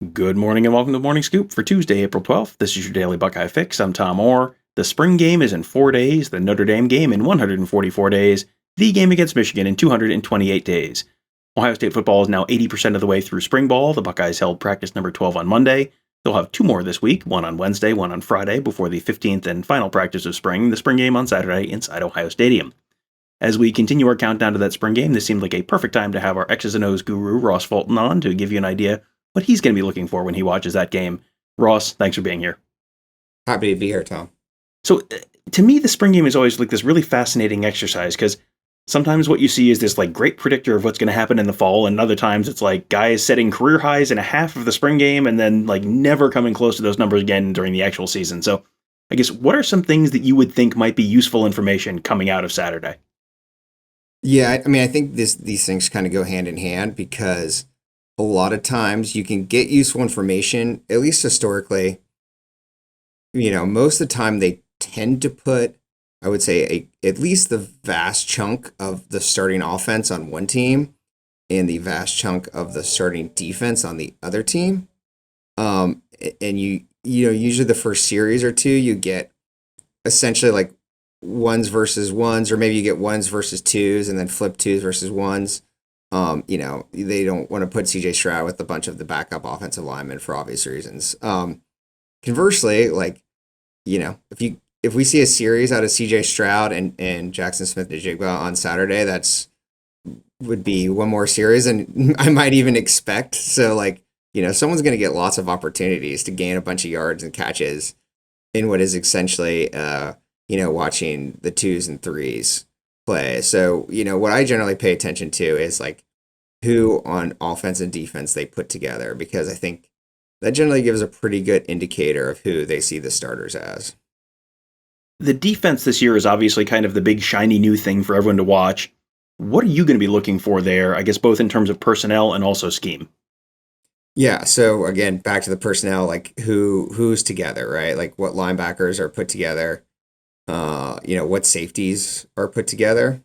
Good morning and welcome to Morning Scoop for Tuesday, April 12th. This is your daily Buckeye fix. I'm Tom Orr. The spring game is in 4 days, the Notre Dame game in 144 days, the game against Michigan in 228 days. Ohio State football is now 80% of the way through spring ball. The Buckeyes held practice number 12 on Monday. They'll have two more this week, one on Wednesday, one on Friday, before the 15th and final practice of spring, the spring game on Saturday inside Ohio Stadium. As we continue our countdown to that spring game, this seemed like a perfect time to have our X's and O's guru, Ross Fulton, on to give you an idea what he's going to be looking for when he watches that game. Ross, thanks for being here. Happy to be here, Tom. So, to me, the spring game is always like this really fascinating exercise because sometimes what you see is this like great predictor of what's going to happen in the fall, and other times it's like guys setting career highs in a half of the spring game and then like never coming close to those numbers again during the actual season. So, I guess what are some things that you would think might be useful information coming out of Saturday? Yeah, I mean, I think these things kind of go hand in hand because a lot of times you can get useful information, at least historically. Most of the time they tend to put, I would say, at least the vast chunk of the starting offense on one team and the vast chunk of the starting defense on the other team. And usually the first series or two, you get essentially like ones versus ones, or maybe you get ones versus twos and then flip twos versus ones. They don't want to put CJ Stroud with a bunch of the backup offensive linemen for obvious reasons. Conversely, if we see a series out of CJ Stroud and Jackson Smith-Njigba on Saturday, that's would be one more series, and I might even expect. So, someone's going to get lots of opportunities to gain a bunch of yards and catches in what is essentially, watching the twos and threes play. So, what I generally pay attention to is like who on offense and defense they put together, because I think that generally gives a pretty good indicator of who they see the starters as. The defense this year is obviously kind of the big shiny new thing for everyone to watch. What are you going to be looking for there, I guess, both in terms of personnel and also scheme? Yeah, so again, back to the personnel, like who's together, right? Like what linebackers are put together, what safeties are put together.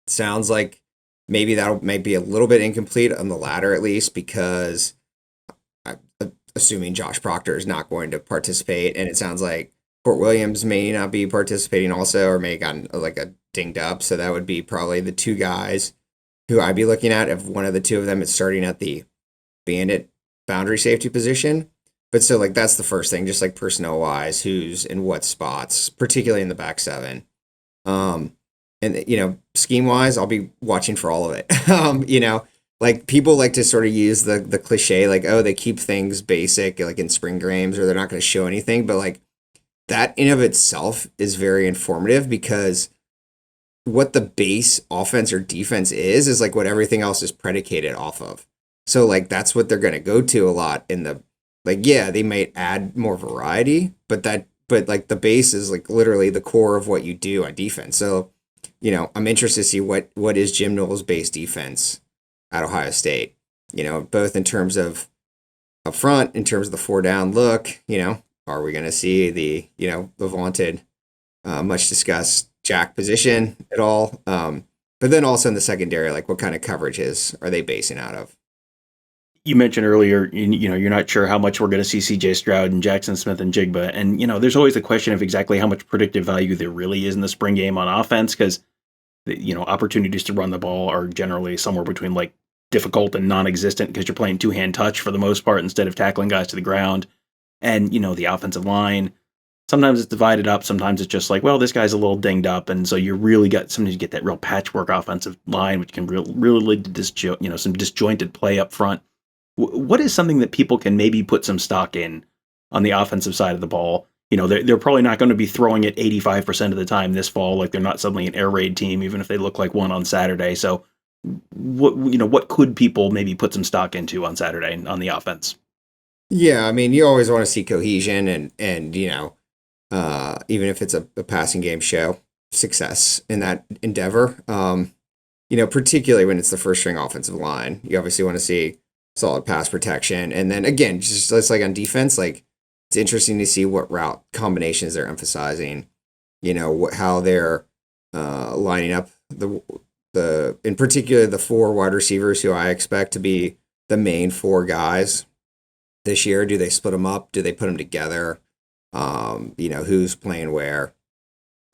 Sounds like maybe that might be a little bit incomplete on the latter, at least, because assuming Josh Proctor is not going to participate, and it sounds like Fort Williams may not be participating also, or may have gotten like a dinged up. So that would be probably the two guys who I'd be looking at if one of the two of them is starting at the bandit boundary safety position. But so like that's the first thing, just like personnel wise, who's in what spots, particularly in the back seven. And scheme wise, I'll be watching for all of it. Like people like to sort of use the cliche, like, oh, they keep things basic, like in spring games, or they're not going to show anything. But like that in of itself is very informative, because what the base offense or defense is like what everything else is predicated off of. So like that's what they're going to go to a lot in the, like, yeah, they might add more variety, but like the base is like literally the core of what you do on defense. So, I'm interested to see what is Jim Knowles' base defense at Ohio State, both in terms of up front, in terms of the four down look, are we going to see the vaunted, much discussed jack position at all? But then also in the secondary, like what kind of coverages are they basing out of? You mentioned earlier, you're not sure how much we're going to see CJ Stroud and Jackson Smith-Njigba. And, there's always the question of exactly how much predictive value there really is in the spring game on offense, because, opportunities to run the ball are generally somewhere between like difficult and non-existent because you're playing two-hand touch for the most part instead of tackling guys to the ground. And, the offensive line, sometimes it's divided up. Sometimes it's just like, well, this guy's a little dinged up. And so you really got sometimes you get that real patchwork offensive line, which can really lead to some disjointed play up front. What is something that people can maybe put some stock in on the offensive side of the ball? They're probably not going to be throwing it 85% of the time this fall. Like they're not suddenly an air raid team, even if they look like one on Saturday. So what could people maybe put some stock into on Saturday on the offense? Yeah, I mean, you always want to see cohesion and even if it's a passing game show, success in that endeavor. Particularly when it's the first string offensive line, you obviously want to see solid pass protection. And then again, just like on defense, like it's interesting to see what route combinations they're emphasizing, how they're lining up the in particular the four wide receivers who I expect to be the main four guys this year? Do they split them up? Do they put them together? Who's playing where?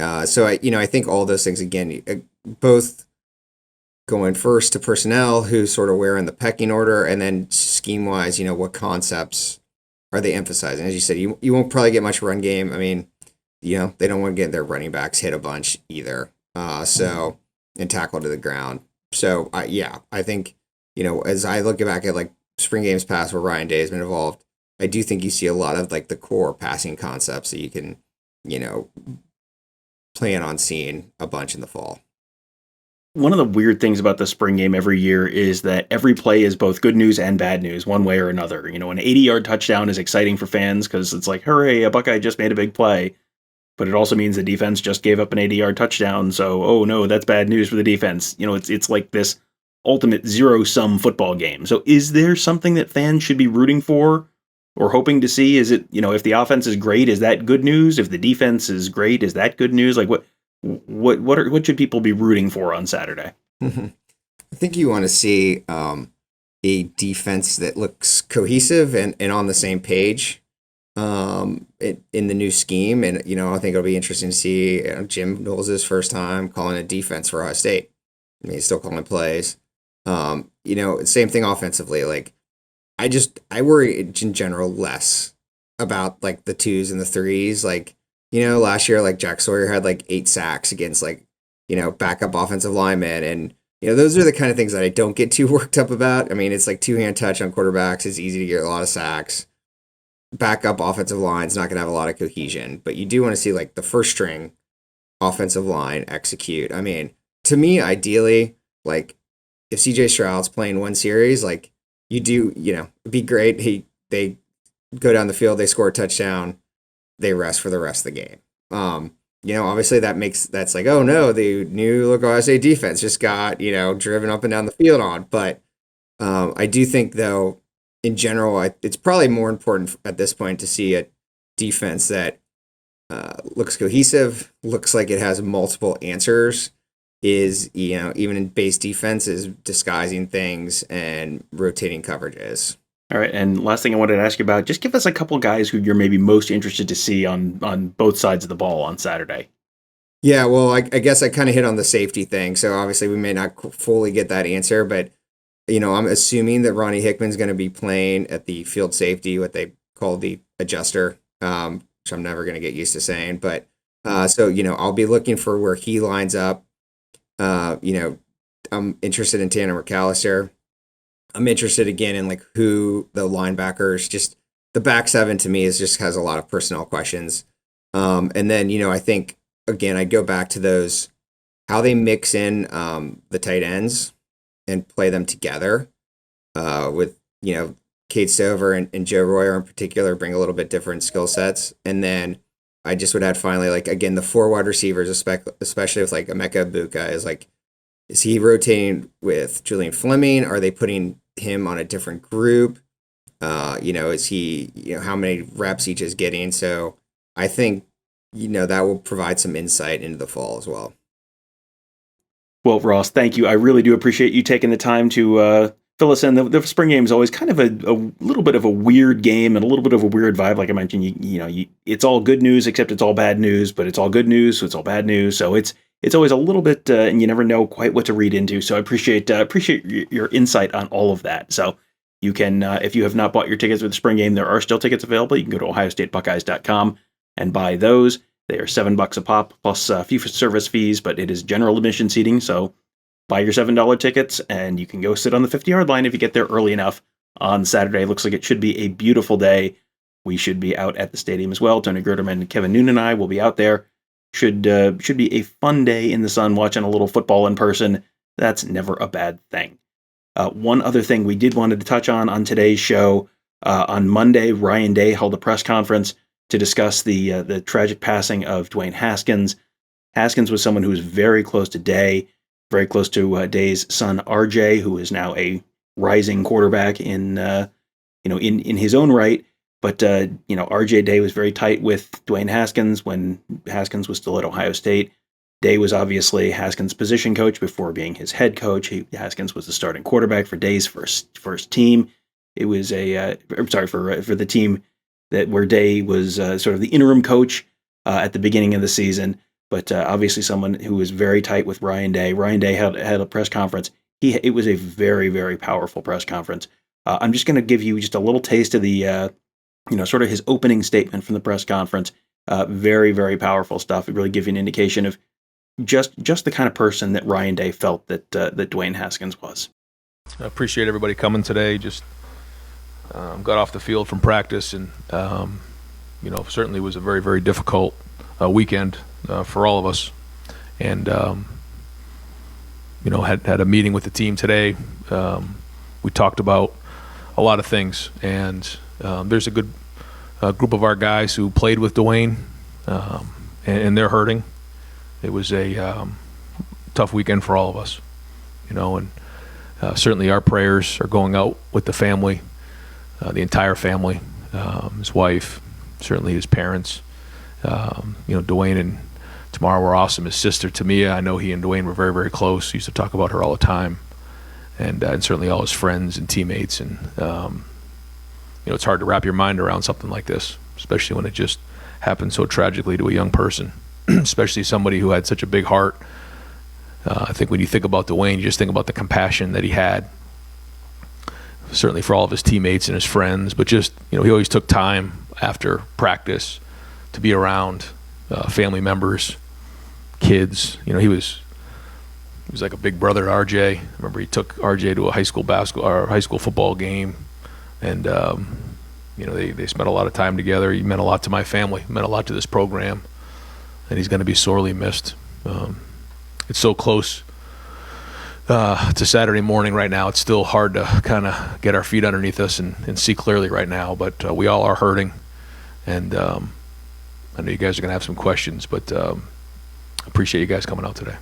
I think all those things again, both going first to personnel, who's sort of where in the pecking order, and then scheme wise, what concepts are they emphasizing? As you said, you won't probably get much run game. I mean, they don't want to get their running backs hit a bunch either. And tackle to the ground. So I think, as I look back at like spring games past where Ryan Day has been involved, I do think you see a lot of like the core passing concepts that you can, plan on seeing a bunch in the fall. One of the weird things about the spring game every year is that every play is both good news and bad news, one way or another. An 80-yard touchdown is exciting for fans because it's like, hooray, a Buckeye just made a big play. But it also means the defense just gave up an 80-yard touchdown. So, oh no, that's bad news for the defense. It's like this ultimate zero-sum football game. So is there something that fans should be rooting for or hoping to see? Is it, if the offense is great, is that good news? If the defense is great, is that good news? Like what should people be rooting for on Saturday? I think you want to see a defense that looks cohesive and on the same page in the new scheme. And, I think it'll be interesting to see Jim Knowles' first time calling a defense for Ohio State. I mean, he's still calling plays. Same thing offensively. Like, I worry in general less about like the twos and the threes. Like, last year, like Jack Sawyer had like 8 sacks against like, backup offensive linemen. And, those are the kind of things that I don't get too worked up about. I mean, it's like 2-hand touch on quarterbacks. It's easy to get a lot of sacks. Backup offensive line's not going to have a lot of cohesion, but you do want to see like the first string offensive line execute. I mean, to me, ideally, like if CJ Stroud's playing one series, like you do, it'd be great. They go down the field, they score a touchdown, they rest for the rest of the game. Obviously that's like, oh no, the new Ohio State defense just got, driven up and down the field on. But I do think though, in general, it's probably more important at this point to see a defense that looks cohesive, looks like it has multiple answers, is, even in base defense, is disguising things and rotating coverages. All right, and last thing I wanted to ask you about, just give us a couple guys who you're maybe most interested to see on both sides of the ball on Saturday. Yeah, well, I guess I kind of hit on the safety thing, so obviously we may not fully get that answer, but I'm assuming that Ronnie Hickman's going to be playing at the field safety, what they call the adjuster, which I'm never going to get used to saying. But I'll be looking for where he lines up. I'm interested in Tanner McAllister. I'm interested again in like who the linebackers, just the back seven to me has a lot of personnel questions. And then, I think, again, I go back to those, how they mix in the tight ends and play them together with, Kate Stover and Joe Royer in particular bring a little bit different skill sets. And then I just would add finally, like, again, the 4 wide receivers, especially with like Emeka Buka, is he rotating with Julian Fleming? Are they putting him on a different group? Is he, how many reps each is getting? So I think, that will provide some insight into the fall as well. Well, Ross, thank you. I really do appreciate you taking the time to fill us in. The spring game is always kind of a little bit of a weird game and a little bit of a weird vibe. Like I mentioned, it's all good news, except it's all bad news, but it's all good news, so it's all bad news. So it's always a little bit, and you never know quite what to read into. So I appreciate your insight on all of that. So you can, if you have not bought your tickets for the spring game, there are still tickets available. You can go to ohiostatebuckeyes.com and buy those. They are $7 a pop plus fee for service fees, but it is general admission seating. So buy your $7 tickets and you can go sit on the 50-yard line if you get there early enough on Saturday. Looks like it should be a beautiful day. We should be out at the stadium as well. Tony Gerderman, Kevin Noon, and I will be out there. Should be a fun day in the sun watching a little football in person. That's never a bad thing. One other thing we did wanted to touch on today's show. On Monday, Ryan Day held a press conference to discuss the tragic passing of Dwayne Haskins. Haskins was someone who was very close to Day, very close to Day's son RJ, who is now a rising quarterback in his own right. But RJ Day was very tight with Dwayne Haskins when Haskins was still at Ohio State. Day was obviously Haskins' position coach before being his head coach. Haskins was the starting quarterback for Day's first team. It was for the team where Day was sort of the interim coach at the beginning of the season. But obviously someone who was very tight with Ryan Day. Ryan Day had a press conference. It was a very, very powerful press conference. I'm just going to give you just a little taste of the sort of his opening statement from the press conference. Very, very powerful stuff. It really gives you an indication of just the kind of person that Ryan Day felt that Dwayne Haskins was. I appreciate everybody coming today. Just got off the field from practice, and certainly was a very, very difficult weekend for all of us. And had a meeting with the team today. We talked about a lot of things, and there's a good group of our guys who played with Dwayne, and they're hurting. It was a tough weekend for all of us, and certainly our prayers are going out with the family, the entire family, his wife, certainly his parents. Dwayne and Tamara were awesome. His sister, Tamia, I know he and Dwayne were very, very close. He used to talk about her all the time, and certainly all his friends and teammates. And, it's hard to wrap your mind around something like this, especially when it just happened so tragically to a young person. Especially somebody who had such a big heart. I think when you think about Dwayne, you just think about the compassion that he had, certainly for all of his teammates and his friends, but just, he always took time after practice to be around family members, kids. He was like a big brother to RJ. I remember he took RJ to a high school football game, and they spent a lot of time together. He meant a lot to my family, meant a lot to this program. And he's going to be sorely missed. It's so close to Saturday morning right now. It's still hard to kind of get our feet underneath us and see clearly right now. But we all are hurting. And I know you guys are going to have some questions, but appreciate you guys coming out today.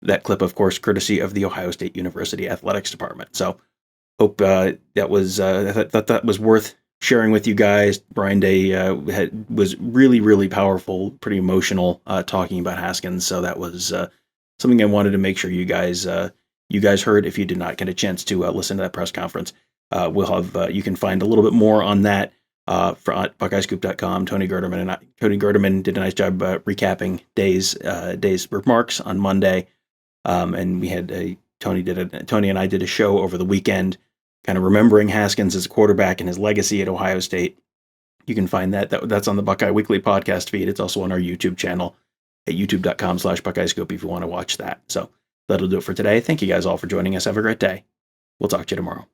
That clip, of course, courtesy of the Ohio State University Athletics Department. So hope that was worth sharing with you guys. Brian Day was really, really powerful, pretty emotional, talking about Haskins. So that was something I wanted to make sure you guys heard if you did not get a chance to listen to that press conference. We'll have you can find a little bit more on that at BuckeyeScoop.com. Tony Gerdeman did a nice job recapping Day's remarks on Monday, and we had Tony and I did a show over the weekend, kind of remembering Haskins as a quarterback and his legacy at Ohio State. You can find that's on the Buckeye Weekly podcast feed. It's also on our YouTube channel at youtube.com/BuckeyeScoop if you want to watch that. So that'll do it for today. Thank you guys all for joining us. Have a great day. We'll talk to you tomorrow.